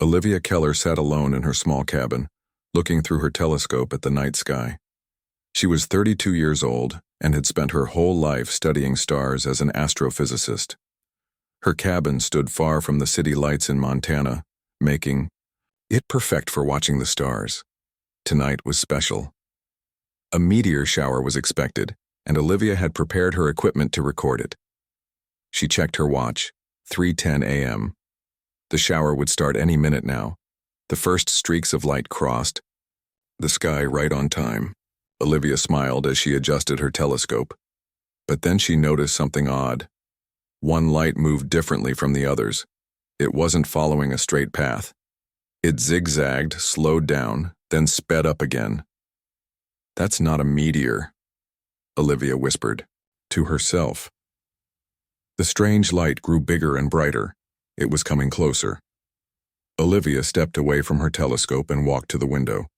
Olivia Keller sat alone in her small cabin, looking through her telescope at the night sky. She was 32 years old and had spent her whole life studying stars as an astrophysicist. Her cabin stood far from the city lights in Montana, making it perfect for watching the stars. Tonight was special. A meteor shower was expected, and Olivia had prepared her equipment to record it. She checked her watch, 3:10 a.m. The shower would start any minute now. The first streaks of light crossed the sky right on time. Olivia smiled as she adjusted her telescope. But then she noticed something odd. One light moved differently from the others. It wasn't following a straight path. It zigzagged, slowed down, then sped up again. "That's not a meteor," Olivia whispered, to herself. The strange light grew bigger and brighter. It was coming closer. Olivia stepped away from her telescope and walked to the window.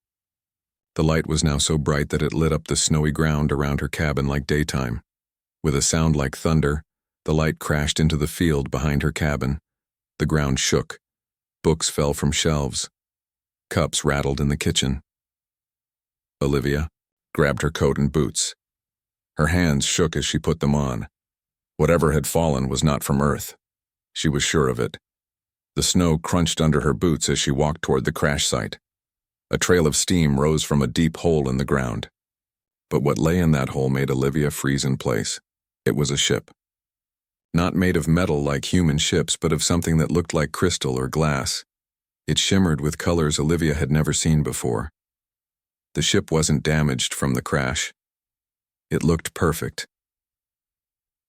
The light was now so bright that it lit up the snowy ground around her cabin like daytime. With a sound like thunder, the light crashed into the field behind her cabin. The ground shook. Books fell from shelves. Cups rattled in the kitchen. Olivia grabbed her coat and boots. Her hands shook as she put them on. Whatever had fallen was not from Earth. She was sure of it. The snow crunched under her boots as she walked toward the crash site. A trail of steam rose from a deep hole in the ground. But what lay in that hole made Olivia freeze in place. It was a ship. Not made of metal like human ships, but of something that looked like crystal or glass. It shimmered with colors Olivia had never seen before. The ship wasn't damaged from the crash. It looked perfect.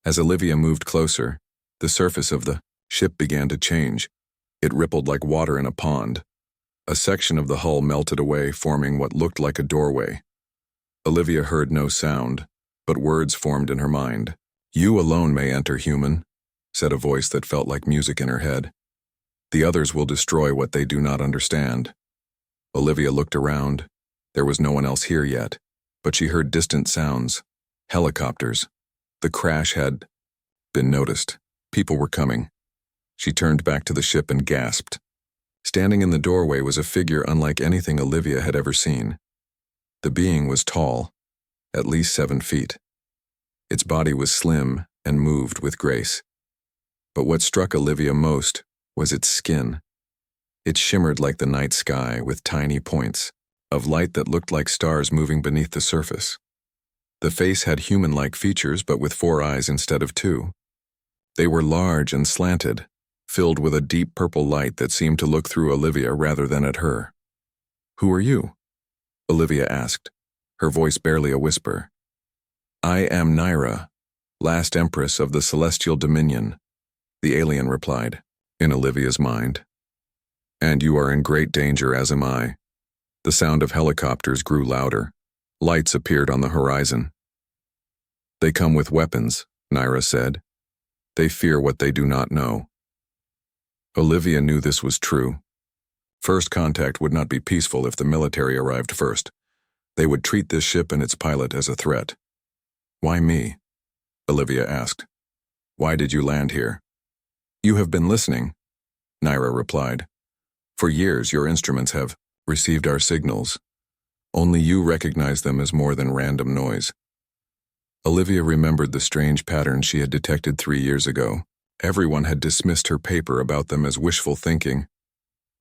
As Olivia moved closer, the surface of the ship began to change. It rippled like water in a pond. A section of the hull melted away, forming what looked like a doorway. Olivia heard no sound, but words formed in her mind. "You alone may enter, human," said a voice that felt like music in her head. "The others will destroy what they do not understand." Olivia looked around. There was no one else here yet, but she heard distant sounds. Helicopters. The crash had been noticed. People were coming. She turned back to the ship and gasped. Standing in the doorway was a figure unlike anything Olivia had ever seen. The being was tall, at least 7 feet. Its body was slim and moved with grace. But what struck Olivia most was its skin. It shimmered like the night sky with tiny points of light that looked like stars moving beneath the surface. The face had human-like features, but with 4 eyes instead of 2. They were large and slanted, filled with a deep purple light that seemed to look through Olivia rather than at her. "Who are you?" Olivia asked, her voice barely a whisper. "I am Naira, last empress of the Celestial Dominion," the alien replied, in Olivia's mind. "And you are in great danger, as am I." The sound of helicopters grew louder. Lights appeared on the horizon. "They come with weapons," Naira said. "They fear what they do not know." Olivia knew this was true. First contact would not be peaceful if the military arrived first. They would treat this ship and its pilot as a threat. "Why me?" Olivia asked. "Why did you land here?" "You have been listening," Naira replied. "For years your instruments have received our signals. Only you recognize them as more than random noise." Olivia remembered the strange patterns she had detected 3 years ago. Everyone had dismissed her paper about them as wishful thinking.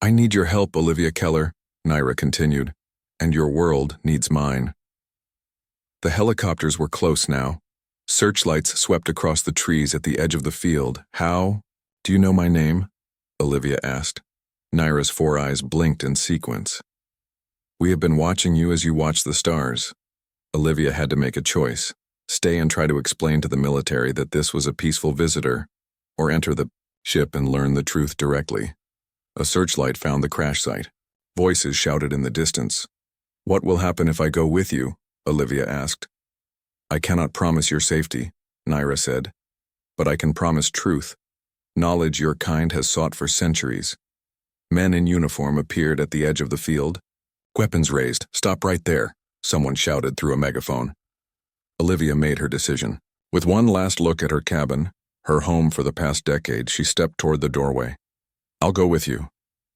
"I need your help, Olivia Keller," Naira continued, "and your world needs mine." The helicopters were close now. Searchlights swept across the trees at the edge of the field. "How? Do you know my name?" Olivia asked. Naira's 4 eyes blinked in sequence. "We have been watching you as you watch the stars." Olivia had to make a choice. Stay and try to explain to the military that this was a peaceful visitor, or enter the ship and learn the truth directly. A searchlight found the crash site. Voices shouted in the distance. "What will happen if I go with you?" Olivia asked. "I cannot promise your safety," Naira said, "but I can promise truth, knowledge your kind has sought for centuries." Men in uniform appeared at the edge of the field. "Weapons raised, stop right there," someone shouted through a megaphone. Olivia made her decision. With one last look at her cabin, her home for the past decade, she stepped toward the doorway. "I'll go with you,"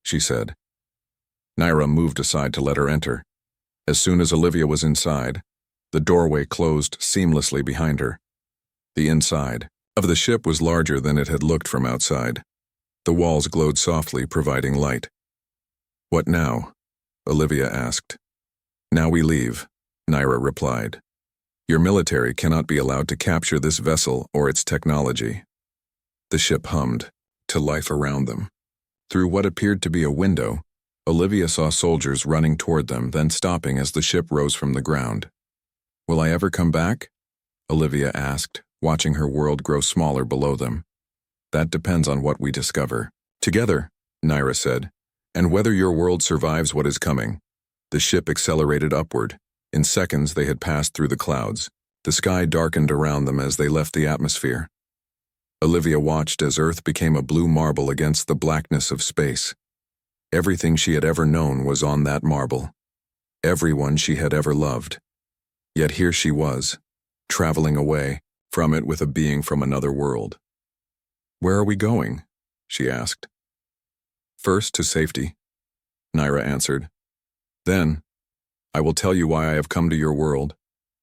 she said. Naira moved aside to let her enter. As soon as Olivia was inside, the doorway closed seamlessly behind her. The inside of the ship was larger than it had looked from outside. The walls glowed softly, providing light. "What now?" Olivia asked. "Now we leave," Naira replied. "Your military cannot be allowed to capture this vessel or its technology." The ship hummed to life around them. Through what appeared to be a window, Olivia saw soldiers running toward them, then stopping as the ship rose from the ground. "Will I ever come back?" Olivia asked, watching her world grow smaller below them. "That depends on what we discover together," Naira said, "and whether your world survives what is coming." The ship accelerated upward. In seconds they had passed through the clouds. The sky darkened around them as they left the atmosphere. Olivia watched as Earth became a blue marble against the blackness of space. Everything she had ever known was on that marble. Everyone she had ever loved. Yet here she was, traveling away from it with a being from another world. "Where are we going?" she asked. "First to safety," Naira answered. "Then, I will tell you why I have come to your world,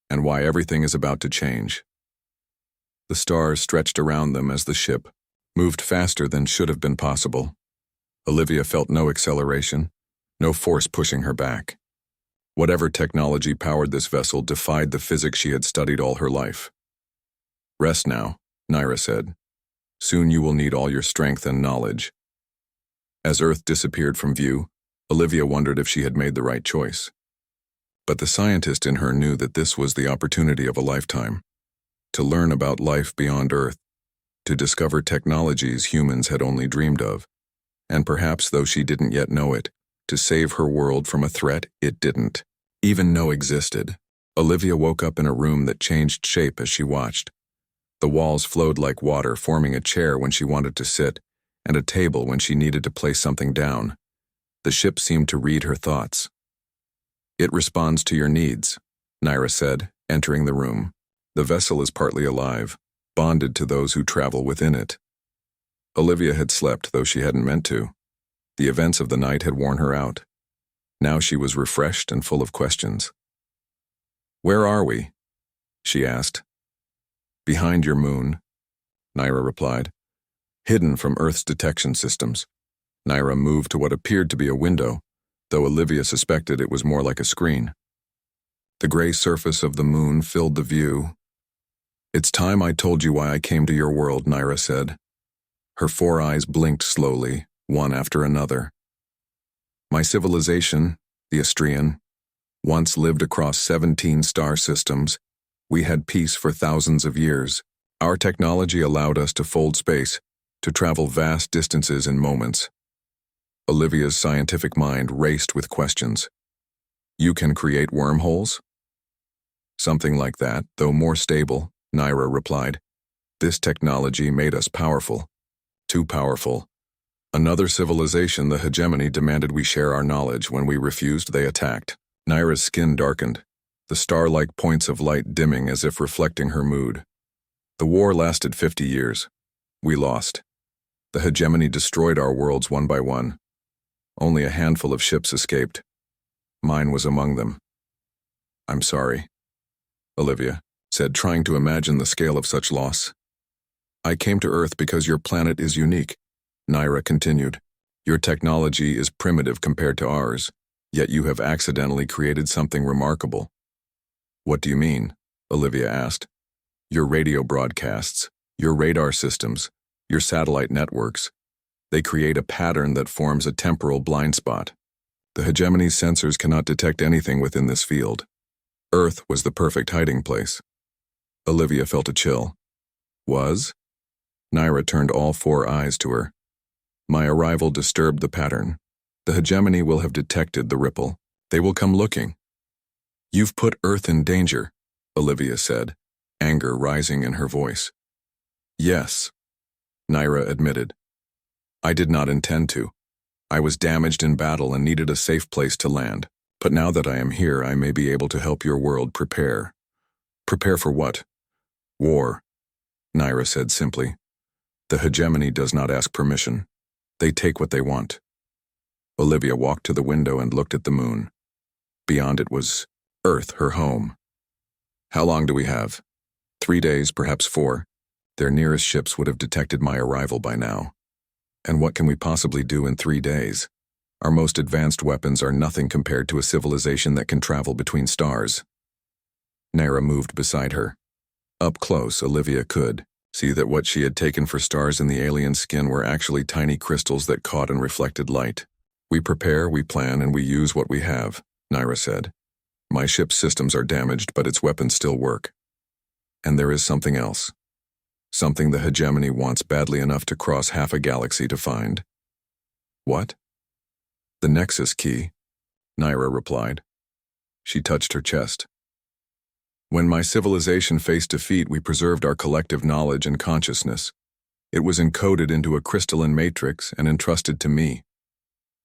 and why everything is about to change." The stars stretched around them as the ship moved faster than should have been possible. Olivia felt no acceleration, no force pushing her back. Whatever technology powered this vessel defied the physics she had studied all her life. "Rest now," Naira said. "Soon you will need all your strength and knowledge." As Earth disappeared from view, Olivia wondered if she had made the right choice. But the scientist in her knew that this was the opportunity of a lifetime. To learn about life beyond Earth, to discover technologies humans had only dreamed of, and perhaps, though she didn't yet know it, to save her world from a threat it didn't even know existed. Olivia woke up in a room that changed shape as she watched. The walls flowed like water, forming a chair when she wanted to sit, and a table when she needed to place something down. The ship seemed to read her thoughts. "It responds to your needs," Naira said, entering the room. "The vessel is partly alive, bonded to those who travel within it." Olivia had slept, though she hadn't meant to. The events of the night had worn her out. Now she was refreshed and full of questions. "Where are we?" she asked. "Behind your moon," Naira replied. "Hidden from Earth's detection systems." Naira moved to what appeared to be a window, though Olivia suspected it was more like a screen. The gray surface of the moon filled the view. "It's time I told you why I came to your world," Naira said. Her 4 eyes blinked slowly, one after another. "My civilization, the Astrian, once lived across 17 star systems. We had peace for thousands of years. Our technology allowed us to fold space, to travel vast distances in moments." Olivia's scientific mind raced with questions. "You can create wormholes?" "Something like that, though more stable," Naira replied. "This technology made us powerful. Too powerful. Another civilization, the hegemony, demanded we share our knowledge. When we refused, they attacked." Naira's skin darkened, the star-like points of light dimming as if reflecting her mood. "The war lasted 50 years. We lost. The hegemony destroyed our worlds one by one. Only a handful of ships escaped. Mine was among them." "I'm sorry," Olivia said, trying to imagine the scale of such loss. "I came to Earth because your planet is unique," Naira continued. "Your technology is primitive compared to ours, yet you have accidentally created something remarkable." "What do you mean?" Olivia asked. "Your radio broadcasts, your radar systems, your satellite networks. They create a pattern that forms a temporal blind spot. The hegemony's sensors cannot detect anything within this field. Earth was the perfect hiding place." Olivia felt a chill. "Was?" Naira turned all 4 eyes to her. "My arrival disturbed the pattern. The hegemony will have detected the ripple. They will come looking." "You've put Earth in danger," Olivia said, anger rising in her voice. "Yes," Naira admitted. "I did not intend to. I was damaged in battle and needed a safe place to land. But now that I am here, I may be able to help your world prepare." "Prepare for what?" "War," Naira said simply. "The hegemony does not ask permission. They take what they want." Olivia walked to the window and looked at the moon. Beyond it was Earth, her home. How long do we have? 3 days, perhaps 4. Their nearest ships would have detected my arrival by now. And what can we possibly do in 3 days? Our most advanced weapons are nothing compared to a civilization that can travel between stars. Naira moved beside her. Up close, Olivia could see that what she had taken for stars in the alien skin were actually tiny crystals that caught and reflected light. We prepare, we plan, and we use what we have, Naira said. My ship's systems are damaged, but its weapons still work. And there is something else. Something the hegemony wants badly enough to cross half a galaxy to find. What? The Nexus key, Naira replied. She touched her chest. When my civilization faced defeat, we preserved our collective knowledge and consciousness. It was encoded into a crystalline matrix and entrusted to me.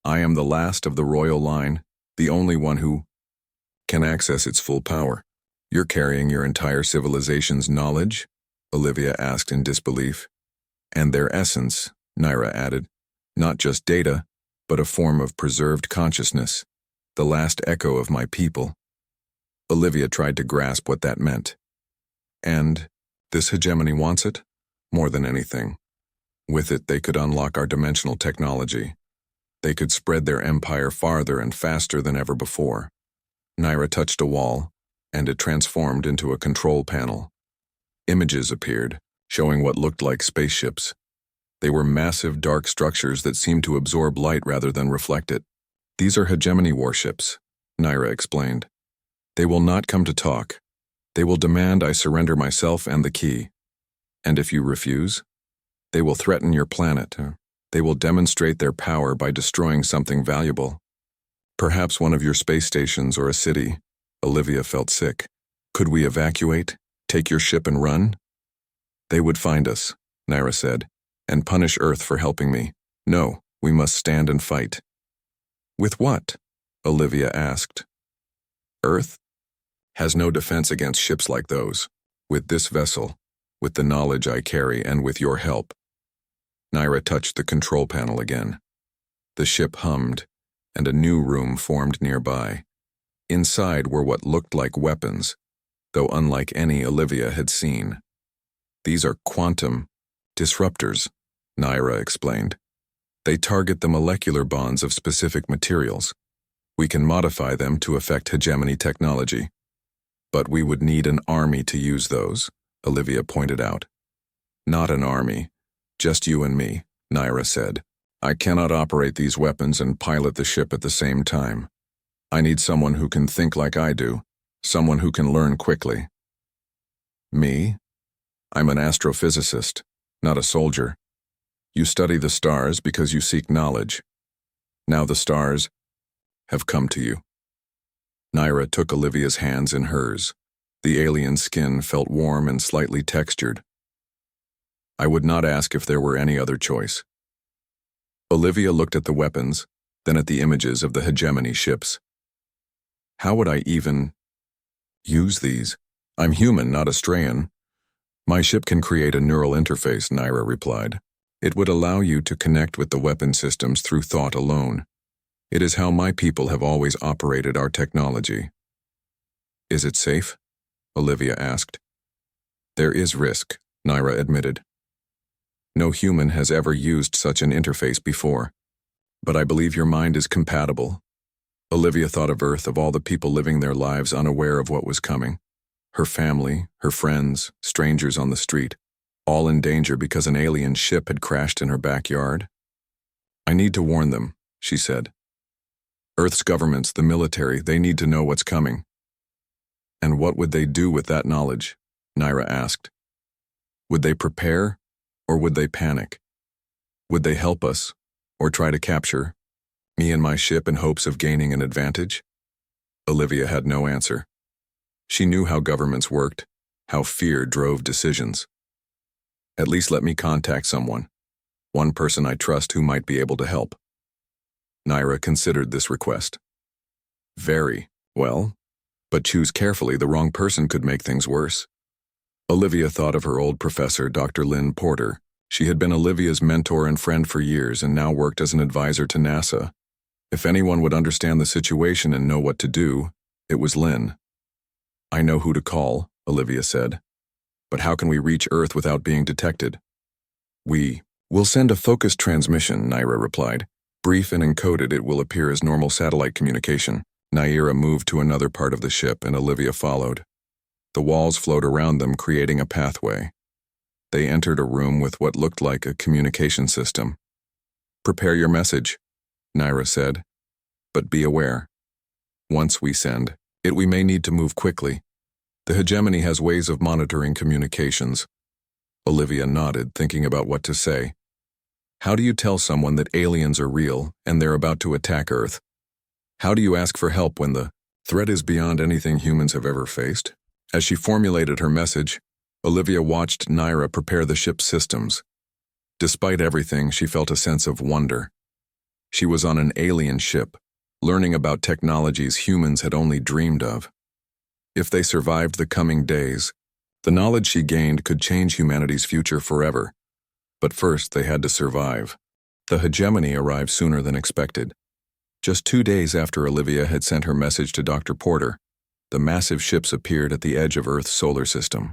I am the last of the royal line, the only one who can access its full power. You're carrying your entire civilization's knowledge? Olivia asked in disbelief. And their essence, Naira added. Not just data, but a form of preserved consciousness, the last echo of my people. Olivia tried to grasp what that meant. And this hegemony wants it? More than anything. With it, they could unlock our dimensional technology. They could spread their empire farther and faster than ever before. Naira touched a wall, and it transformed into a control panel. Images appeared, showing what looked like spaceships. They were massive, dark structures that seemed to absorb light rather than reflect it. These are hegemony warships, Naira explained. They will not come to talk. They will demand I surrender myself and the key. And if you refuse, they will threaten your planet. They will demonstrate their power by destroying something valuable. Perhaps one of your space stations or a city. Olivia felt sick. Could we evacuate? Take your ship and run? They would find us, Naira said, and punish Earth for helping me. No, we must stand and fight. With what? Olivia asked. Earth has no defense against ships like those. With this vessel, with the knowledge I carry, and with your help. Naira touched the control panel again. The ship hummed, and a new room formed nearby. Inside were what looked like weapons, though unlike any Olivia had seen. These are quantum disruptors, Naira explained. They target the molecular bonds of specific materials. We can modify them to affect hegemony technology. But we would need an army to use those, Olivia pointed out. Not an army, just you and me, Naira said. I cannot operate these weapons and pilot the ship at the same time. I need someone who can think like I do, someone who can learn quickly. Me? I'm an astrophysicist, not a soldier. You study the stars because you seek knowledge. Now the stars have come to you. Naira took Olivia's hands in hers. The alien skin felt warm and slightly textured. I would not ask if there were any other choice. Olivia looked at the weapons, then at the images of the hegemony ships. How would I even use these? I'm human, not Australian. My ship can create a neural interface, Naira replied. It would allow you to connect with the weapon systems through thought alone. It is how my people have always operated our technology. Is it safe? Olivia asked. There is risk, Naira admitted. No human has ever used such an interface before. But I believe your mind is compatible. Olivia thought of Earth, of all the people living their lives unaware of what was coming. Her family, her friends, strangers on the street, all in danger because an alien ship had crashed in her backyard. I need to warn them, she said. Earth's governments, the military, they need to know what's coming. And what would they do with that knowledge? Naira asked. Would they prepare, or would they panic? Would they help us, or try to capture me and my ship in hopes of gaining an advantage? Olivia had no answer. She knew how governments worked, how fear drove decisions. At least let me contact someone, one person I trust who might be able to help. Naira considered this request. Very well, but choose carefully. The wrong person could make things worse. Olivia thought of her old professor, Dr. Lynn Porter. She had been Olivia's mentor and friend for years and now worked as an advisor to NASA. If anyone would understand the situation and know what to do, it was Lynn. I know who to call, Olivia said. But how can we reach Earth without being detected? We'll send a focused transmission, Naira replied. Brief and encoded, it will appear as normal satellite communication. Naira moved to another part of the ship and Olivia followed. The walls flowed around them, creating a pathway. They entered a room with what looked like a communication system. Prepare your message, Naira said. But be aware. Once we send it, we may need to move quickly. The hegemony has ways of monitoring communications. Olivia nodded, thinking about what to say. How do you tell someone that aliens are real and they're about to attack Earth? How do you ask for help when the threat is beyond anything humans have ever faced? As she formulated her message, Olivia watched Naira prepare the ship's systems. Despite everything, she felt a sense of wonder. She was on an alien ship, learning about technologies humans had only dreamed of. If they survived the coming days, the knowledge she gained could change humanity's future forever. But first, they had to survive. The hegemony arrived sooner than expected. Just 2 days after Olivia had sent her message to Dr. Porter, the massive ships appeared at the edge of Earth's solar system.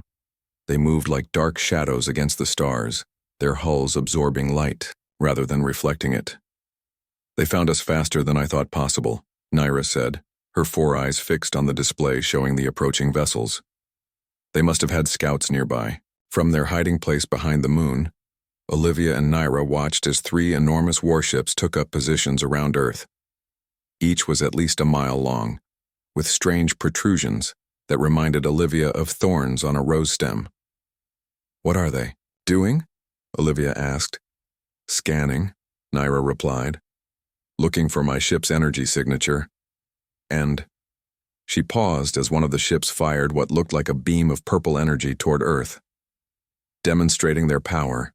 They moved like dark shadows against the stars, their hulls absorbing light rather than reflecting it. They found us faster than I thought possible, Naira said, her 4 eyes fixed on the display showing the approaching vessels. They must have had scouts nearby. From their hiding place behind the moon, Olivia and Naira watched as 3 enormous warships took up positions around Earth. Each was at least a mile long, with strange protrusions that reminded Olivia of thorns on a rose stem. What are they doing? Olivia asked. Scanning, Naira replied. Looking for my ship's energy signature. And she paused as one of the ships fired what looked like a beam of purple energy toward Earth. Demonstrating their power,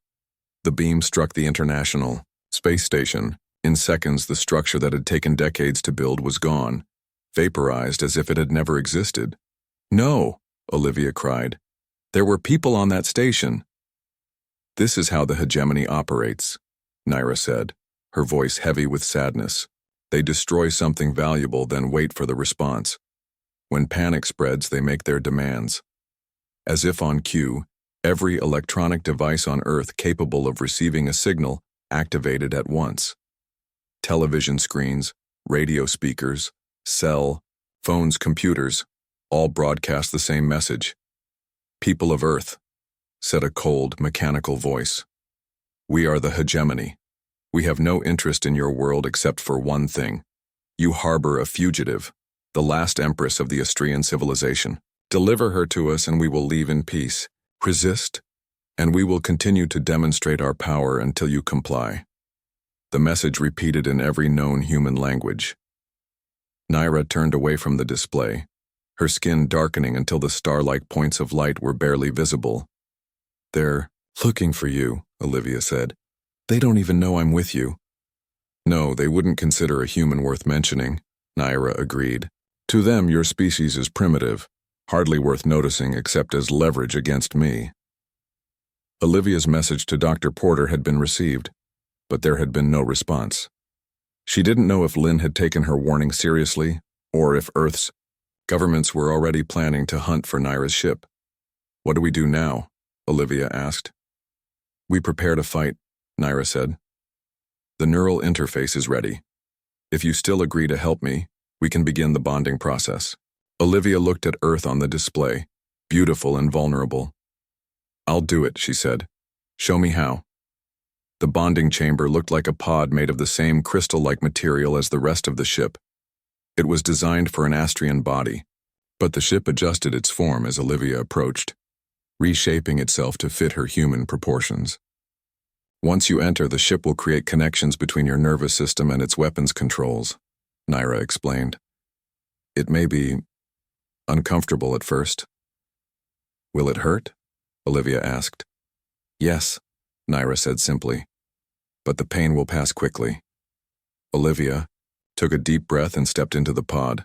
the beam struck the International Space Station. In seconds, the structure that had taken decades to build was gone, vaporized as if it had never existed. No, Olivia cried. There were people on that station. This is how the hegemony operates, Naira said, her voice heavy with sadness. They destroy something valuable, then wait for the response. When panic spreads, they make their demands. As if on cue, every electronic device on Earth capable of receiving a signal activated at once. Television screens, radio speakers, cell, phones, computers, all broadcast the same message. People of Earth, said a cold, mechanical voice. We are the hegemony. We have no interest in your world except for one thing. You harbor a fugitive, the last empress of the Astrian civilization. Deliver her to us and we will leave in peace. Resist, and we will continue to demonstrate our power until you comply. The message repeated in every known human language. Naira turned away from the display, her skin darkening until the star-like points of light were barely visible. They're looking for you, Olivia said. They don't even know I'm with you. No, they wouldn't consider a human worth mentioning, Naira agreed. To them, your species is primitive, hardly worth noticing except as leverage against me. Olivia's message to Dr. Porter had been received, but there had been no response. She didn't know if Lynn had taken her warning seriously, or if Earth's governments were already planning to hunt for Naira's ship. What do we do now? Olivia asked. We prepare to fight, Naira said. The neural interface is ready. If you still agree to help me, we can begin the bonding process. Olivia looked at Earth on the display, beautiful and vulnerable. I'll do it, she said. Show me how. The bonding chamber looked like a pod made of the same crystal-like material as the rest of the ship. It was designed for an Astrian body, but the ship adjusted its form as Olivia approached, reshaping itself to fit her human proportions. Once you enter, the ship will create connections between your nervous system and its weapons controls, Naira explained. It may be uncomfortable at first. Will it hurt? Olivia asked. Yes, Naira said simply, but the pain will pass quickly. Olivia took a deep breath and stepped into the pod.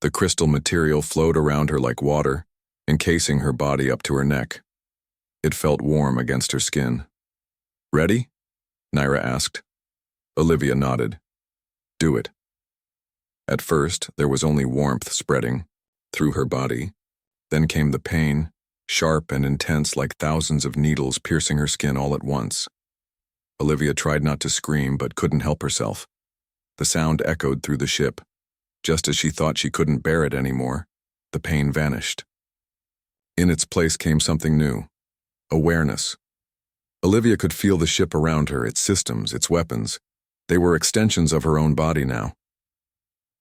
The crystal material flowed around her like water, encasing her body up to her neck. It felt warm against her skin. Ready? Naira asked. Olivia nodded. Do it, At first, there was only warmth spreading through her body. Then came the pain, sharp and intense like thousands of needles piercing her skin all at once. Olivia tried not to scream but couldn't help herself. The sound echoed through the ship. Just as she thought she couldn't bear it anymore, the pain vanished. In its place came something new. Awareness. Olivia could feel the ship around her, its systems, its weapons. They were extensions of her own body now.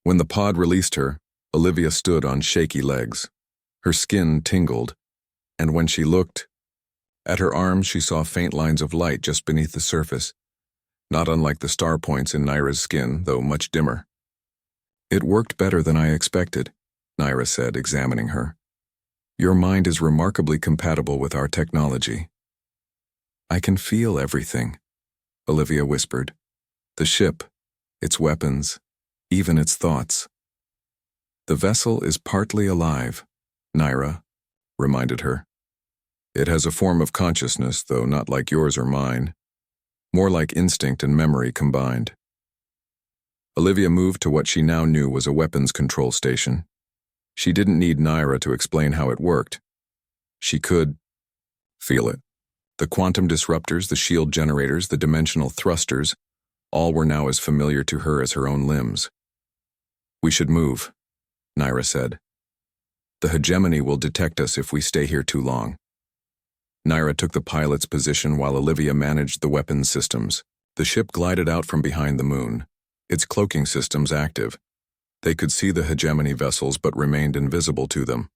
When the pod released her, Olivia stood on shaky legs. Her skin tingled, and when she looked at her arms, she saw faint lines of light just beneath the surface, not unlike the star points in Naira's skin, though much dimmer. "It worked better than I expected," Naira said, examining her. "Your mind is remarkably compatible with our technology." "I can feel everything," Olivia whispered. "The ship, its weapons, even its thoughts." "The vessel is partly alive," Naira reminded her. "It has a form of consciousness, though not like yours or mine. More like instinct and memory combined." Olivia moved to what she now knew was a weapons control station. She didn't need Naira to explain how it worked. She could feel it. The quantum disruptors, the shield generators, the dimensional thrusters, all were now as familiar to her as her own limbs. "We should move," Naira said. "The hegemony will detect us if we stay here too long." Naira took the pilot's position while Olivia managed the weapons systems. The ship glided out from behind the moon, its cloaking systems active. They could see the hegemony vessels but remained invisible to them.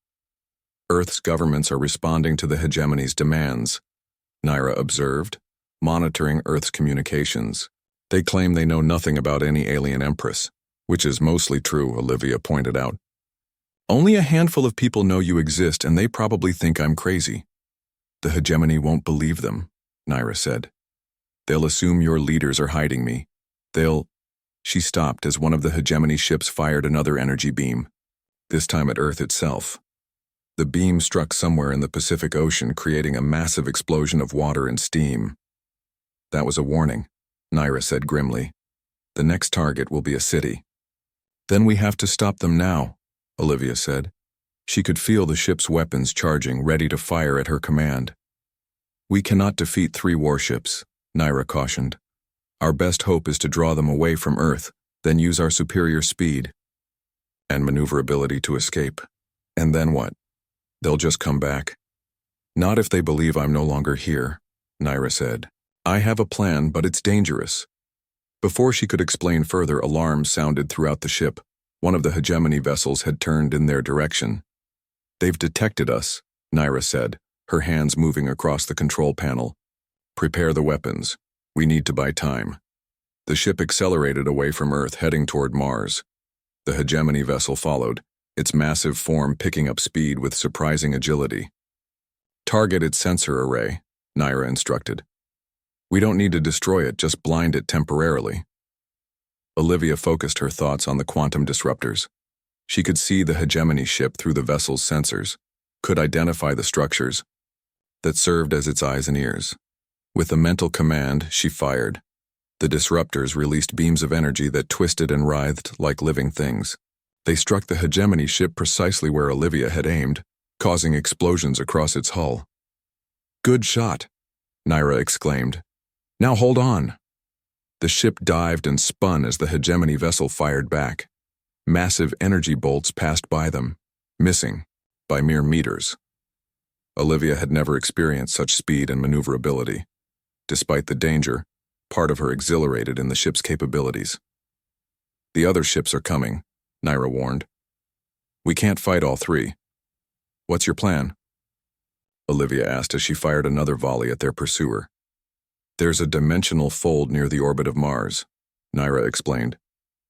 "Earth's governments are responding to the hegemony's demands," Naira observed, monitoring Earth's communications. "They claim they know nothing about any alien empress," which is mostly true, Olivia pointed out. "Only a handful of people know you exist, and they probably think I'm crazy." "The hegemony won't believe them," Naira said. "They'll assume your leaders are hiding me. They'll—" She stopped as one of the hegemony ships fired another energy beam, this time at Earth itself. The beam struck somewhere in the Pacific Ocean, creating a massive explosion of water and steam. "That was a warning," Naira said grimly. "The next target will be a city." "Then we have to stop them now," Olivia said. She could feel the ship's weapons charging, ready to fire at her command. "We cannot defeat 3 warships," Naira cautioned. "Our best hope is to draw them away from Earth, then use our superior speed and maneuverability to escape. And then what? They'll just come back." "Not if they believe I'm no longer here," Naira said. "I have a plan, but it's dangerous." Before she could explain further, alarms sounded throughout the ship. One of the hegemony vessels had turned in their direction. "They've detected us," Naira said, her hands moving across the control panel. "Prepare the weapons. We need to buy time." The ship accelerated away from Earth, heading toward Mars. The hegemony vessel followed, its massive form picking up speed with surprising agility. "Target its sensor array," Naira instructed. "We don't need to destroy it, just blind it temporarily." Olivia focused her thoughts on the quantum disruptors. She could see the hegemony ship through the vessel's sensors, could identify the structures that served as its eyes and ears. With a mental command, she fired. The disruptors released beams of energy that twisted and writhed like living things. They struck the hegemony ship precisely where Olivia had aimed, causing explosions across its hull. "Good shot," Naira exclaimed. "Now hold on." The ship dived and spun as the hegemony vessel fired back. Massive energy bolts passed by them, missing by mere meters. Olivia had never experienced such speed and maneuverability. Despite the danger, part of her exhilarated in the ship's capabilities. "The other ships are coming," Naira warned. "We can't fight all 3. What's your plan?" Olivia asked as she fired another volley at their pursuer. "There's a dimensional fold near the orbit of Mars," Naira explained.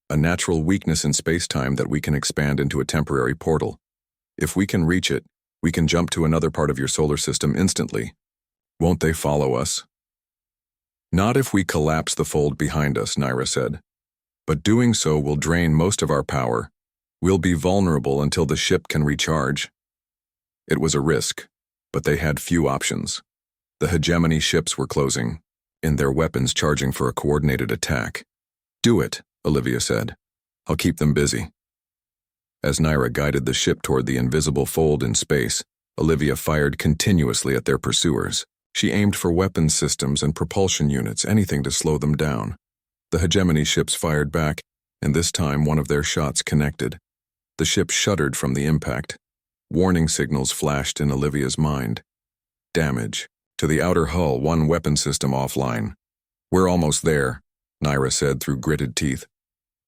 "A natural weakness in space-time that we can expand into a temporary portal. If we can reach it, we can jump to another part of your solar system instantly. Won't they follow us?" "Not if we collapse the fold behind us," Naira said. "But doing so will drain most of our power. We'll be vulnerable until the ship can recharge." It was a risk, but they had few options. The hegemony ships were closing, and their weapons charging for a coordinated attack. "Do it," Olivia said. "I'll keep them busy." As Naira guided the ship toward the invisible fold in space, Olivia fired continuously at their pursuers. She aimed for weapons systems and propulsion units, anything to slow them down. The hegemony ships fired back, and this time one of their shots connected. The ship shuddered from the impact. Warning signals flashed in Olivia's mind. Damage. To the outer hull, one weapon system offline. "We're almost there," Naira said through gritted teeth.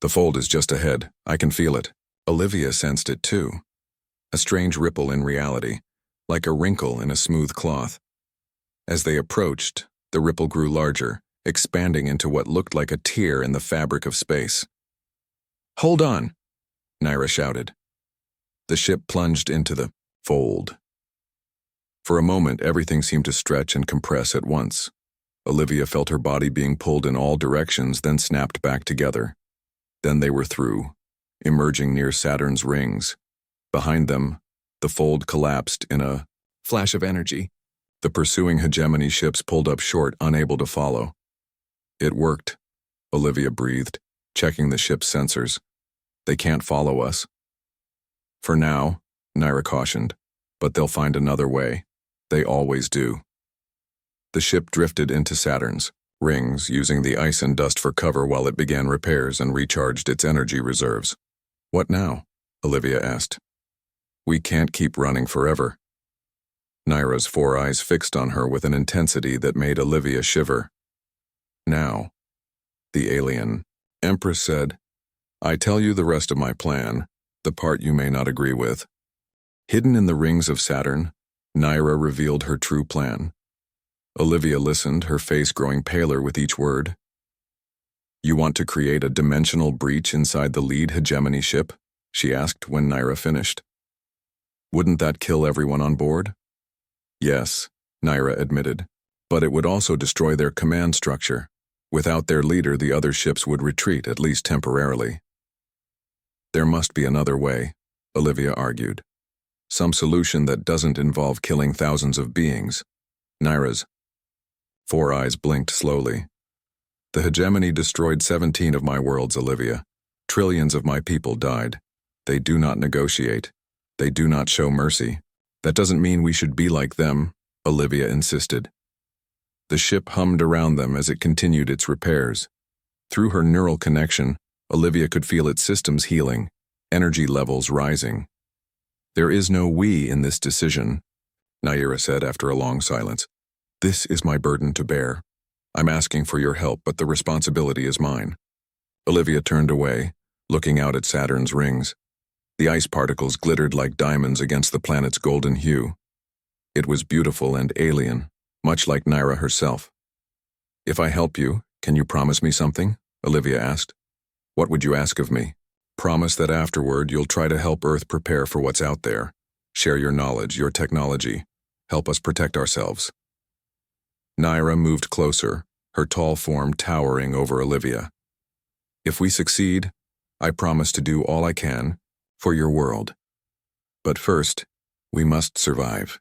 "The fold is just ahead. I can feel it." Olivia sensed it too. A strange ripple in reality, like a wrinkle in a smooth cloth. As they approached, the ripple grew larger, expanding into what looked like a tear in the fabric of space. "Hold on!" Naira shouted. The ship plunged into the fold. For a moment, everything seemed to stretch and compress at once. Olivia felt her body being pulled in all directions, then snapped back together. Then they were through, emerging near Saturn's rings. Behind them, the fold collapsed in a flash of energy. The pursuing hegemony ships pulled up short, unable to follow. "It worked," Olivia breathed, checking the ship's sensors. "They can't follow us." "For now," Naira cautioned, "but they'll find another way. They always do." The ship drifted into Saturn's rings, using the ice and dust for cover while it began repairs and recharged its energy reserves. "What now?" Olivia asked. "We can't keep running forever." Naira's 4 eyes fixed on her with an intensity that made Olivia shiver. "Now," the alien Empress said, "I tell you the rest of my plan, the part you may not agree with." Hidden in the rings of Saturn, Naira revealed her true plan. Olivia listened, her face growing paler with each word. "You want to create a dimensional breach inside the lead hegemony ship?" she asked when Naira finished. "Wouldn't that kill everyone on board?" "Yes," Naira admitted, "but it would also destroy their command structure. Without their leader, the other ships would retreat, at least temporarily." "There must be another way," Olivia argued. "Some solution that doesn't involve killing thousands of beings." Naira's 4 eyes blinked slowly. "The hegemony destroyed 17 of my worlds, Olivia. Trillions of my people died. They do not negotiate. They do not show mercy. That doesn't mean we should be like them," Olivia insisted. The ship hummed around them as it continued its repairs. Through her neural connection, Olivia could feel its systems healing, energy levels rising. "There is no we in this decision," Naira said after a long silence. "This is my burden to bear. I'm asking for your help, but the responsibility is mine." Olivia turned away, looking out at Saturn's rings. The ice particles glittered like diamonds against the planet's golden hue. It was beautiful and alien, much like Naira herself. "If I help you, can you promise me something?" Olivia asked. "What would you ask of me?" "Promise that afterward you'll try to help Earth prepare for what's out there. Share your knowledge, your technology. Help us protect ourselves." Naira moved closer, her tall form towering over Olivia. "If we succeed, I promise to do all I can for your world. But first, we must survive."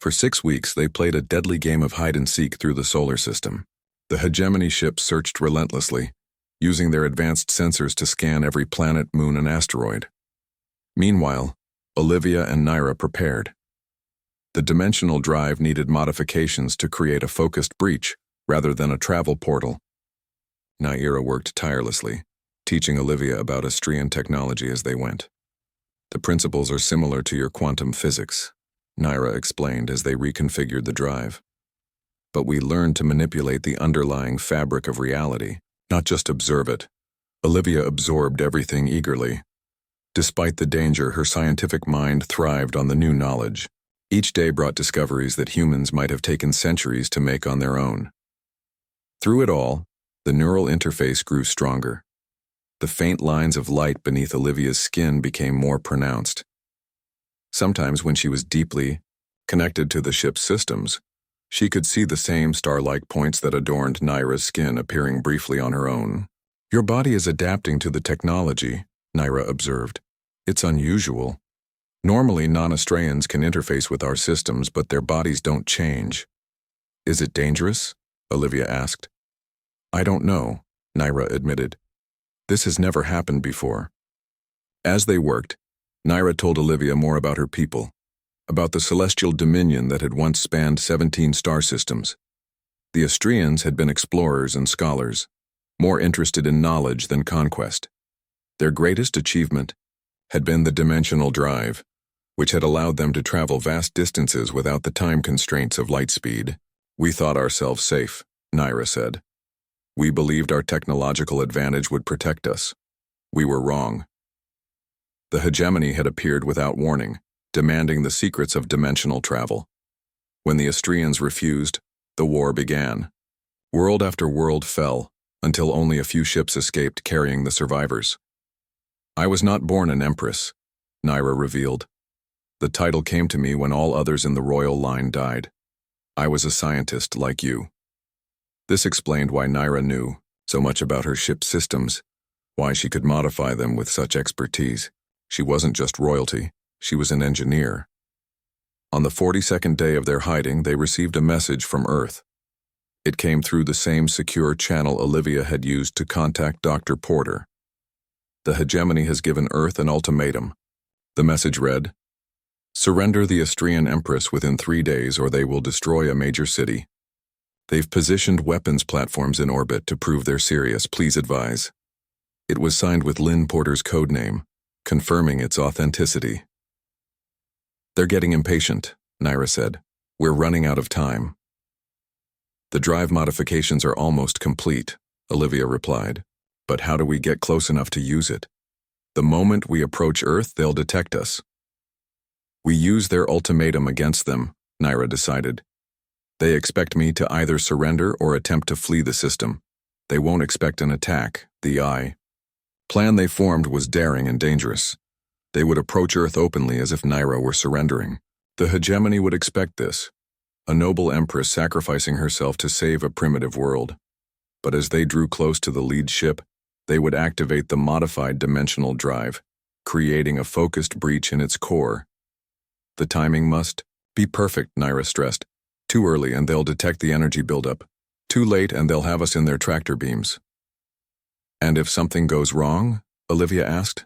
For 6 weeks, they played a deadly game of hide-and-seek through the solar system. The hegemony ships searched relentlessly, using their advanced sensors to scan every planet, moon, and asteroid. Meanwhile, Olivia and Naira prepared. The dimensional drive needed modifications to create a focused breach rather than a travel portal. Naira worked tirelessly, teaching Olivia about Astrian technology as they went. "The principles are similar to your quantum physics," Naira explained as they reconfigured the drive. "But we learned to manipulate the underlying fabric of reality, not just observe it." Olivia absorbed everything eagerly. Despite the danger, her scientific mind thrived on the new knowledge. Each day brought discoveries that humans might have taken centuries to make on their own. Through it all, the neural interface grew stronger. The faint lines of light beneath Olivia's skin became more pronounced. Sometimes when she was deeply connected to the ship's systems, she could see the same star-like points that adorned Naira's skin appearing briefly on her own. "Your body is adapting to the technology," Naira observed. "It's unusual. Normally, non-Australians can interface with our systems, but their bodies don't change." "Is it dangerous?" Olivia asked. "I don't know," Naira admitted. "This has never happened before." As they worked, Naira told Olivia more about her people, about the celestial dominion that had once spanned 17 star systems. The Astrians had been explorers and scholars, more interested in knowledge than conquest. Their greatest achievement had been the dimensional drive, which had allowed them to travel vast distances without the time constraints of light speed. "We thought ourselves safe," Naira said. "We believed our technological advantage would protect us. We were wrong." The hegemony had appeared without warning, demanding the secrets of dimensional travel. When the Astrians refused, the war began. World after world fell, until only a few ships escaped carrying the survivors. "I was not born an empress," Naira revealed. "The title came to me when all others in the royal line died. I was a scientist like you." This explained why Naira knew so much about her ship's systems, why she could modify them with such expertise. She wasn't just royalty, she was an engineer. On the 42nd day of their hiding, they received a message from Earth. It came through the same secure channel Olivia had used to contact Dr. Porter. "The hegemony has given Earth an ultimatum." The message read, "Surrender the Astrian Empress within 3 days or they will destroy a major city. They've positioned weapons platforms in orbit to prove they're serious. Please advise." It was signed with Lynn Porter's codename, confirming its authenticity. "They're getting impatient," Naira said. "We're running out of time." "The drive modifications are almost complete," Olivia replied. "But how do we get close enough to use it? The moment we approach Earth, they'll detect us." "We use their ultimatum against them," Naira decided. "They expect me to either surrender or attempt to flee the system. They won't expect an attack, the plan they formed was daring and dangerous. They would approach Earth openly as if Naira were surrendering. The hegemony would expect this, a noble empress sacrificing herself to save a primitive world. But as they drew close to the lead ship, they would activate the modified dimensional drive, creating a focused breach in its core. "The timing must be perfect," Naira stressed. "Too early and they'll detect the energy buildup. Too late and they'll have us in their tractor beams." "And if something goes wrong?" Olivia asked.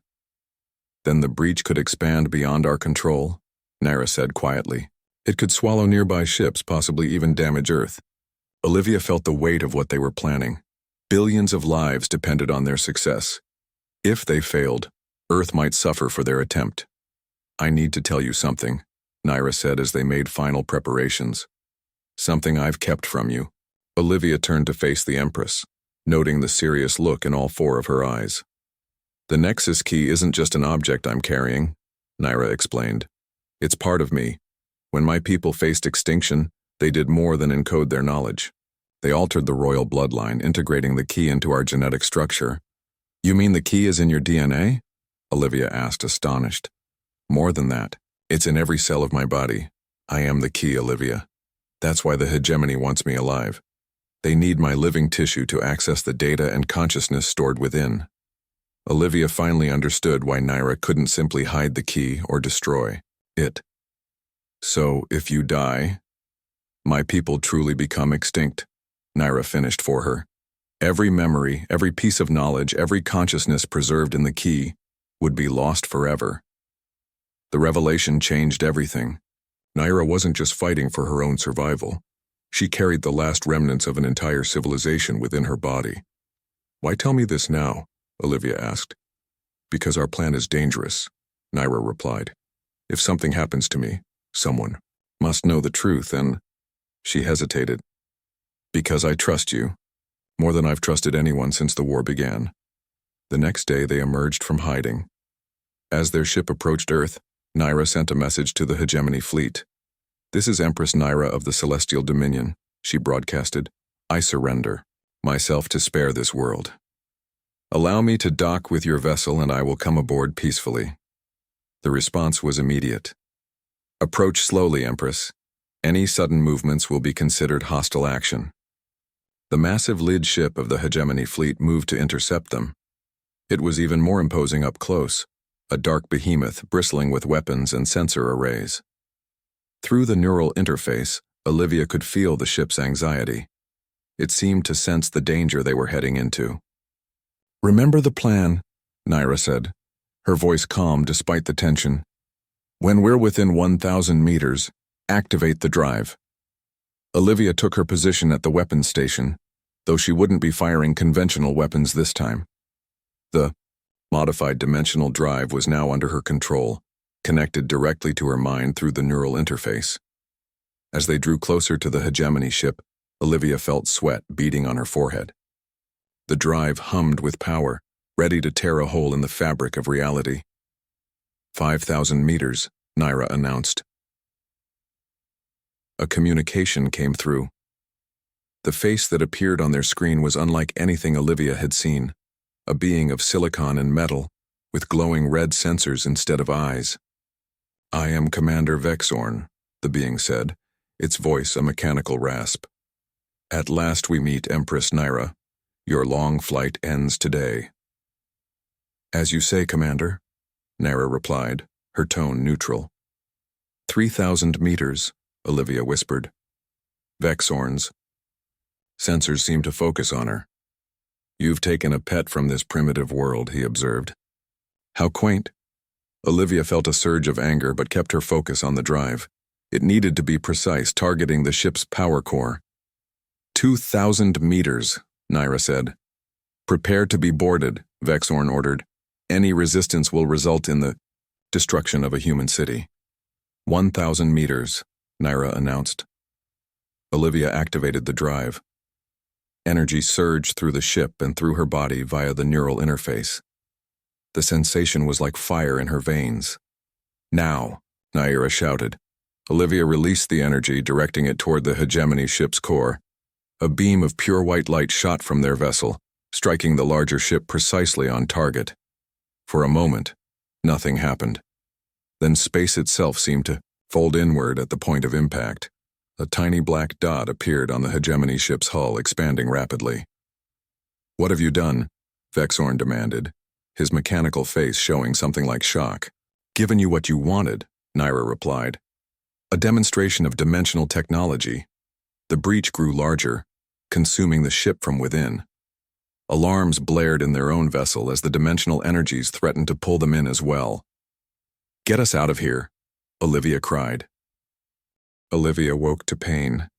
"Then the breach could expand beyond our control," Naira said quietly. "It could swallow nearby ships, possibly even damage Earth." Olivia felt the weight of what they were planning. Billions of lives depended on their success. If they failed, Earth might suffer for their attempt. "I need to tell you something," Naira said as they made final preparations. "Something I've kept from you." Olivia turned to face the Empress, noting the serious look in all 4 of her eyes. "The Nexus key isn't just an object I'm carrying," Naira explained. "It's part of me. When my people faced extinction, they did more than encode their knowledge. They altered the royal bloodline, integrating the key into our genetic structure." "You mean the key is in your DNA?" Olivia asked, astonished. "More than that. It's in every cell of my body. I am the key, Olivia. That's why the hegemony wants me alive. They need my living tissue to access the data and consciousness stored within." Olivia finally understood why Naira couldn't simply hide the key or destroy it. "So, if you die, my people truly become extinct," Naira finished for her. "Every memory, every piece of knowledge, every consciousness preserved in the key would be lost forever." The revelation changed everything. Naira wasn't just fighting for her own survival. She carried the last remnants of an entire civilization within her body. "Why tell me this now?" Olivia asked. "Because our plan is dangerous," Naira replied. "If something happens to me, someone must know the truth and—" She hesitated. "Because I trust you, more than I've trusted anyone since the war began." The next day they emerged from hiding. As their ship approached Earth, Naira sent a message to the hegemony fleet. "This is Empress Naira of the Celestial Dominion," she broadcasted. "I surrender myself to spare this world. Allow me to dock with your vessel and I will come aboard peacefully." The response was immediate. "Approach slowly, Empress. Any sudden movements will be considered hostile action." The massive lead ship of the hegemony fleet moved to intercept them. It was even more imposing up close, a dark behemoth bristling with weapons and sensor arrays. Through the neural interface, Olivia could feel the ship's anxiety. It seemed to sense the danger they were heading into. "Remember the plan," Naira said. her voice calm despite the tension. "When we're within 1,000 meters, activate the drive." Olivia took her position at the weapons station, though she wouldn't be firing conventional weapons this time. The modified dimensional drive was now under her control, connected directly to her mind through the neural interface. As they drew closer to the hegemony ship, Olivia felt sweat beading on her forehead. The drive hummed with power, ready to tear a hole in the fabric of reality. 5,000 meters, Naira announced. A communication came through. The face that appeared on their screen was unlike anything Olivia had seen, a being of silicon and metal, with glowing red sensors instead of eyes. "I am Commander Vexorn," the being said, its voice a mechanical rasp. "At last we meet, Empress Naira. Your long flight ends today." "As you say, Commander," Naira replied, her tone neutral. 3,000 meters, Olivia whispered. "Vexorn's." Sensors seemed to focus on her. "You've taken a pet from this primitive world," he observed. "How quaint." Olivia felt a surge of anger but kept her focus on the drive. It needed to be precise, targeting the ship's power core. 2,000 meters, Naira said. "Prepare to be boarded," Vexorn ordered. "Any resistance will result in the destruction of a human city." 1,000 meters, Naira announced. Olivia activated the drive. Energy surged through the ship and through her body via the neural interface. The sensation was like fire in her veins. "Now," Naira shouted. Olivia released the energy, directing it toward the hegemony ship's core. A beam of pure white light shot from their vessel, striking the larger ship precisely on target. For a moment, nothing happened. Then space itself seemed to fold inward at the point of impact. A tiny black dot appeared on the hegemony ship's hull, expanding rapidly. "What have you done?" Vexorn demanded, his mechanical face showing something like shock. "Given you what you wanted," Naira replied. "A demonstration of dimensional technology." The breach grew larger, consuming the ship from within. Alarms blared in their own vessel as the dimensional energies threatened to pull them in as well. "Get us out of here," Olivia cried. Olivia woke to pain.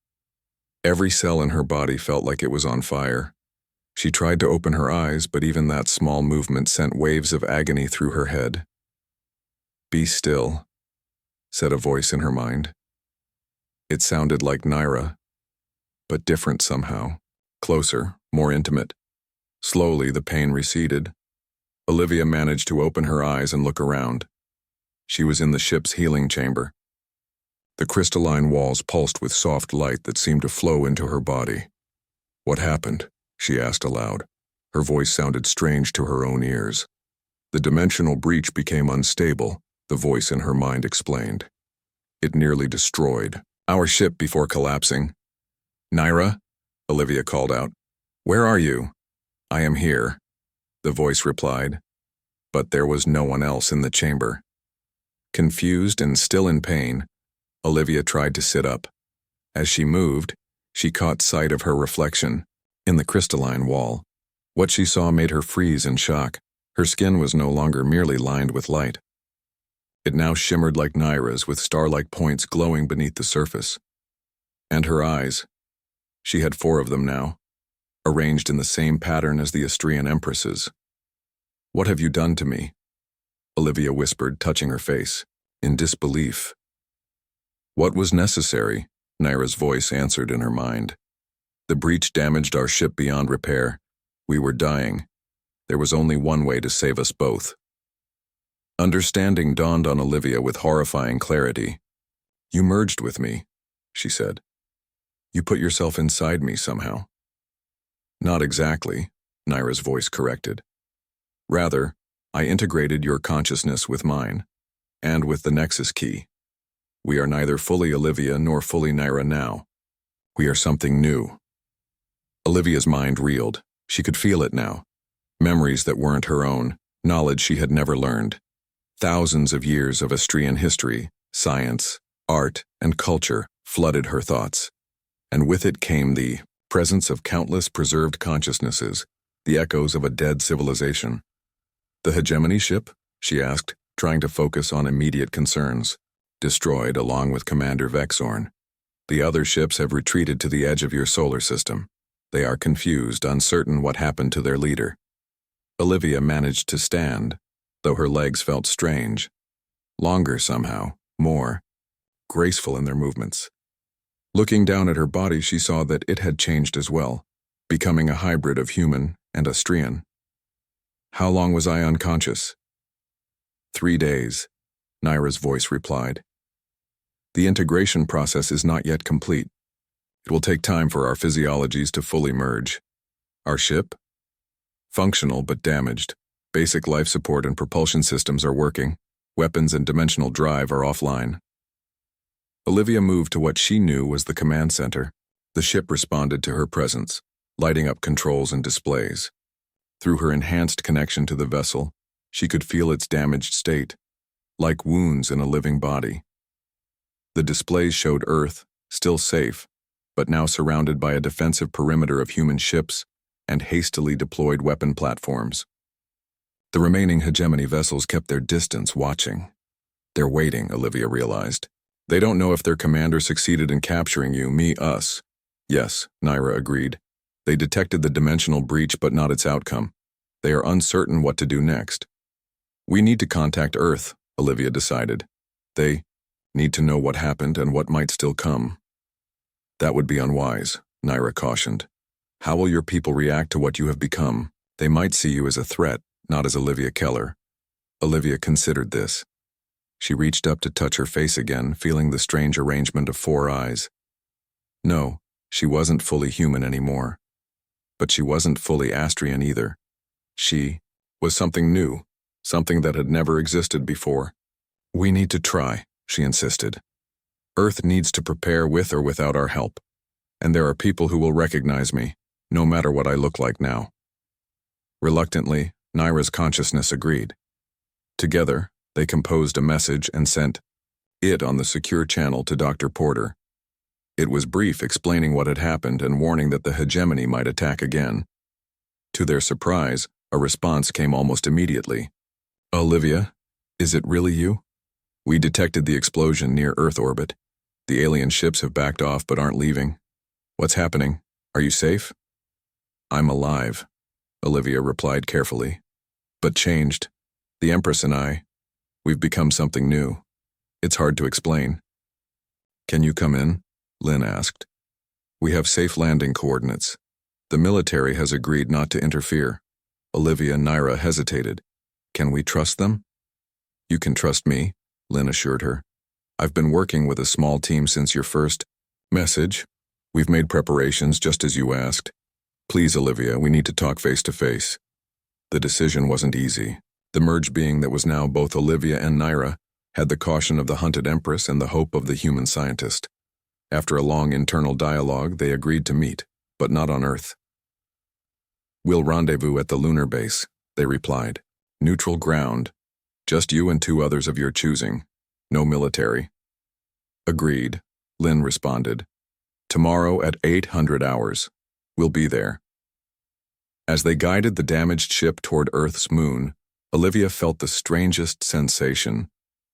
Every cell in her body felt like it was on fire. She tried to open her eyes, but even that small movement sent waves of agony through her head. "Be still," said a voice in her mind. It sounded like Naira, but different somehow, closer, more intimate. Slowly, the pain receded. Olivia managed to open her eyes and look around. She was in the ship's healing chamber. The crystalline walls pulsed with soft light that seemed to flow into her body. "What happened?" she asked aloud. Her voice sounded strange to her own ears. "The dimensional breach became unstable," the voice in her mind explained. "It nearly destroyed our ship before collapsing." "Naira?" Olivia called out. "Where are you?" "I am here," the voice replied. But there was no one else in the chamber. Confused and still in pain, Olivia tried to sit up. As she moved, she caught sight of her reflection in the crystalline wall. What she saw made her freeze in shock. Her skin was no longer merely lined with light. It now shimmered like Naira's, with star-like points glowing beneath the surface. And her eyes. She had 4 of them now, arranged in the same pattern as the Astrian empresses. "What have you done to me?" Olivia whispered, touching her face, in disbelief. "What was necessary?" Naira's voice answered in her mind. "The breach damaged our ship beyond repair. We were dying. There was only one way to save us both." Understanding dawned on Olivia with horrifying clarity. "You merged with me," she said. "You put yourself inside me somehow." "Not exactly," Naira's voice corrected. "Rather, I integrated your consciousness with mine, and with the Nexus key. We are neither fully Olivia nor fully Naira now. We are something new." Olivia's mind reeled. She could feel it now. Memories that weren't her own, knowledge she had never learned. Thousands of years of Astrian history, science, art, and culture flooded her thoughts. And with it came the presence of countless preserved consciousnesses, the echoes of a dead civilization. The hegemony ship? she asked, trying to focus on immediate concerns. Destroyed along with Commander Vexorn. The other ships have retreated to the edge of your solar system. They are confused, uncertain what happened to their leader. Olivia managed to stand, though her legs felt strange. Longer somehow, more graceful in their movements. Looking down at her body, she saw that it had changed as well, becoming a hybrid of human and Austrian. How long was I unconscious? 3 days, Naira's voice replied. The integration process is not yet complete. It will take time for our physiologies to fully merge. Our ship? Functional but damaged. Basic life support and propulsion systems are working. Weapons and dimensional drive are offline. Olivia moved to what she knew was the command center. The ship responded to her presence, lighting up controls and displays. Through her enhanced connection to the vessel, she could feel its damaged state, like wounds in a living body. The displays showed Earth, still safe, but now surrounded by a defensive perimeter of human ships and hastily deployed weapon platforms. The remaining hegemony vessels kept their distance, watching. They're waiting, Olivia realized. They don't know if their commander succeeded in capturing you, us. Yes, Naira agreed. They detected the dimensional breach but not its outcome. They are uncertain what to do next. We need to contact Earth, Olivia decided. They need to know what happened and what might still come. That would be unwise, Naira cautioned. How will your people react to what you have become? They might see you as a threat, not as Olivia Keller. Olivia considered this. She reached up to touch her face again, feeling the strange arrangement of 4 eyes. No, she wasn't fully human anymore. But she wasn't fully Astrian either. She was something new, something that had never existed before. We need to try, she insisted. Earth needs to prepare with or without our help. And there are people who will recognize me, no matter what I look like now. Reluctantly, Naira's consciousness agreed. Together, they composed a message and sent it on the secure channel to Dr. Porter. It was brief, explaining what had happened and warning that the hegemony might attack again. To their surprise, a response came almost immediately. Olivia, is it really you? We detected the explosion near Earth orbit. The alien ships have backed off but aren't leaving. What's happening? Are you safe? I'm alive, Olivia replied carefully. But changed. The Empress and I, we've become something new. It's hard to explain. Can you come in? Lynn asked. We have safe landing coordinates. The military has agreed not to interfere. Olivia and Naira hesitated. Can we trust them? You can trust me, Lynn assured her. I've been working with a small team since your first message. We've made preparations just as you asked. Please, Olivia, we need to talk face to face. The decision wasn't easy. The merge being that was now both Olivia and Naira had the caution of the hunted Empress and the hope of the human scientist. After a long internal dialogue, they agreed to meet, but not on Earth. We'll rendezvous at the lunar base, they replied. Neutral ground. Just you and 2 others of your choosing. No military. Agreed, Lynn responded. Tomorrow at 800 hours. We'll be there. As they guided the damaged ship toward Earth's moon, Olivia felt the strangest sensation,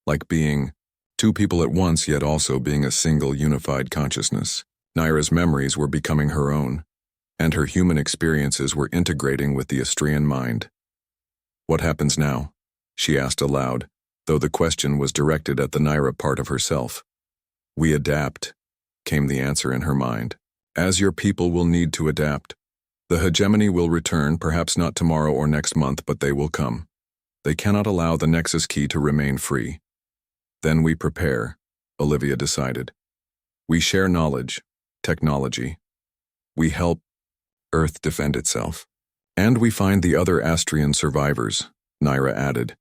like being 2 people at once yet also being a single unified consciousness. Naira's memories were becoming her own, and her human experiences were integrating with the Austrian mind. What happens now? She asked aloud, though the question was directed at the Naira part of herself. We adapt, came the answer in her mind. As your people will need to adapt. The hegemony will return, perhaps not tomorrow or next month, but they will come. They cannot allow the Nexus key to remain free. Then we prepare, Olivia decided. We share knowledge, technology. We help Earth defend itself. And we find the other Astrian survivors, Naira added.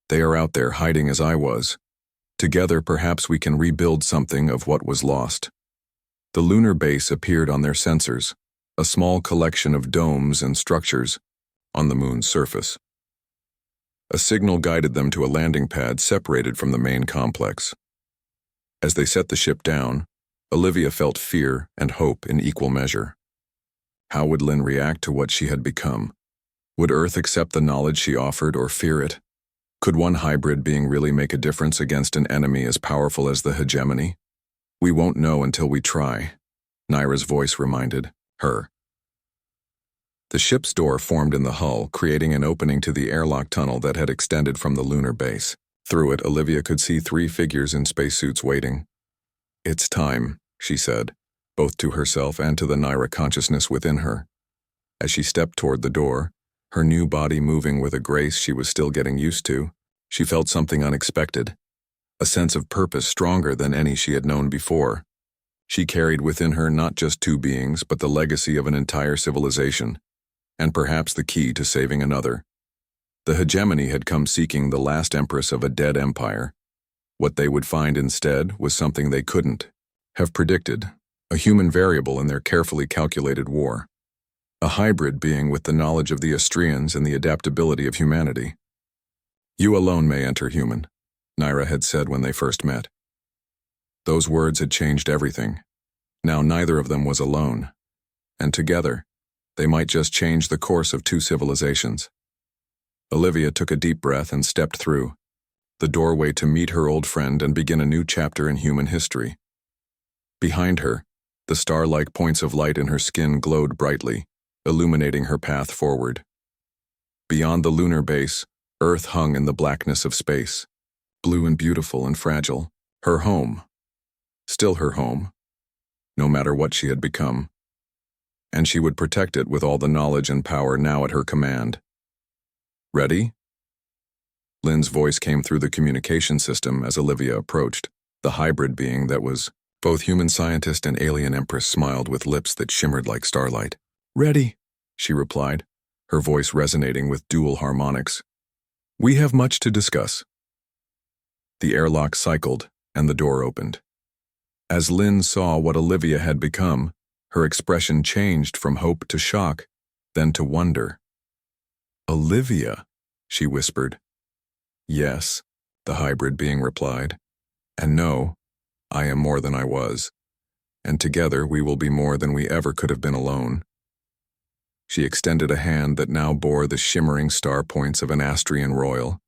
They are out there hiding as I was. Together, perhaps we can rebuild something of what was lost. The lunar base appeared on their sensors, a small collection of domes and structures on the moon's surface. A signal guided them to a landing pad separated from the main complex. As they set the ship down, Olivia felt fear and hope in equal measure. How would Lynn react to what she had become? Would Earth accept the knowledge she offered or fear it? Could one hybrid being really make a difference against an enemy as powerful as the hegemony? We won't know until we try, Naira's voice reminded her. The ship's door formed in the hull, creating an opening to the airlock tunnel that had extended from the lunar base. Through it, Olivia could see 3 figures in spacesuits waiting. "It's time," she said, both to herself and to the Naira consciousness within her. As she stepped toward the door, her new body moving with a grace she was still getting used to, she felt something unexpected, a sense of purpose stronger than any she had known before. She carried within her not just 2 beings, but the legacy of an entire civilization, and perhaps the key to saving another. The hegemony had come seeking the last empress of a dead empire. What they would find instead was something they couldn't have predicted, a human variable in their carefully calculated war. A hybrid being with the knowledge of the Astrians and the adaptability of humanity. "You alone may enter human," Naira had said when they first met. Those words had changed everything. Now neither of them was alone, and together, they might just change the course of 2 civilizations. Olivia took a deep breath and stepped through the doorway to meet her old friend and begin a new chapter in human history. Behind her, the star-like points of light in her skin glowed brightly, illuminating her path forward. Beyond the lunar base, Earth hung in the blackness of space, blue and beautiful and fragile, her home. Still her home, no matter what she had become. And she would protect it with all the knowledge and power now at her command. "Ready?" Lynn's voice came through the communication system as Olivia approached. The hybrid being that was both human scientist and alien empress smiled with lips that shimmered like starlight. "Ready," she replied, her voice resonating with dual harmonics. "We have much to discuss." The airlock cycled, and the door opened. As Lynn saw what Olivia had become, her expression changed from hope to shock, then to wonder. "Olivia," she whispered. "Yes," the hybrid being replied. "And no, I am more than I was. And together we will be more than we ever could have been alone." She extended a hand that now bore the shimmering star points of an Astrian royal,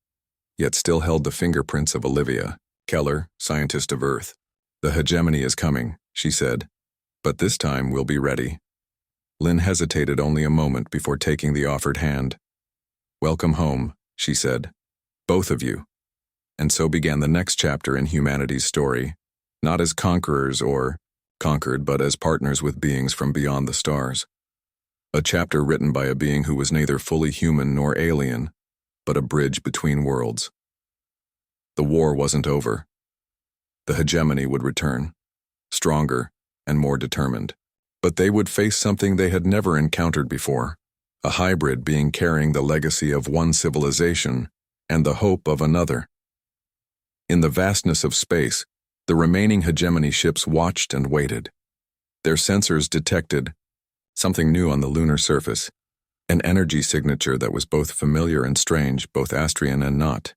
yet still held the fingerprints of Olivia, Keller, scientist of Earth. "The hegemony is coming," she said, "but this time we'll be ready." Lynn hesitated only a moment before taking the offered hand. "Welcome home," she said, "both of you." And so began the next chapter in humanity's story, not as conquerors or conquered, but as partners with beings from beyond the stars. A chapter written by a being who was neither fully human nor alien, but a bridge between worlds. The war wasn't over. The hegemony would return, stronger and more determined. But they would face something they had never encountered before, a hybrid being carrying the legacy of one civilization and the hope of another. In the vastness of space, the remaining hegemony ships watched and waited. Their sensors detected something new on the lunar surface, an energy signature that was both familiar and strange, both Astrian and not.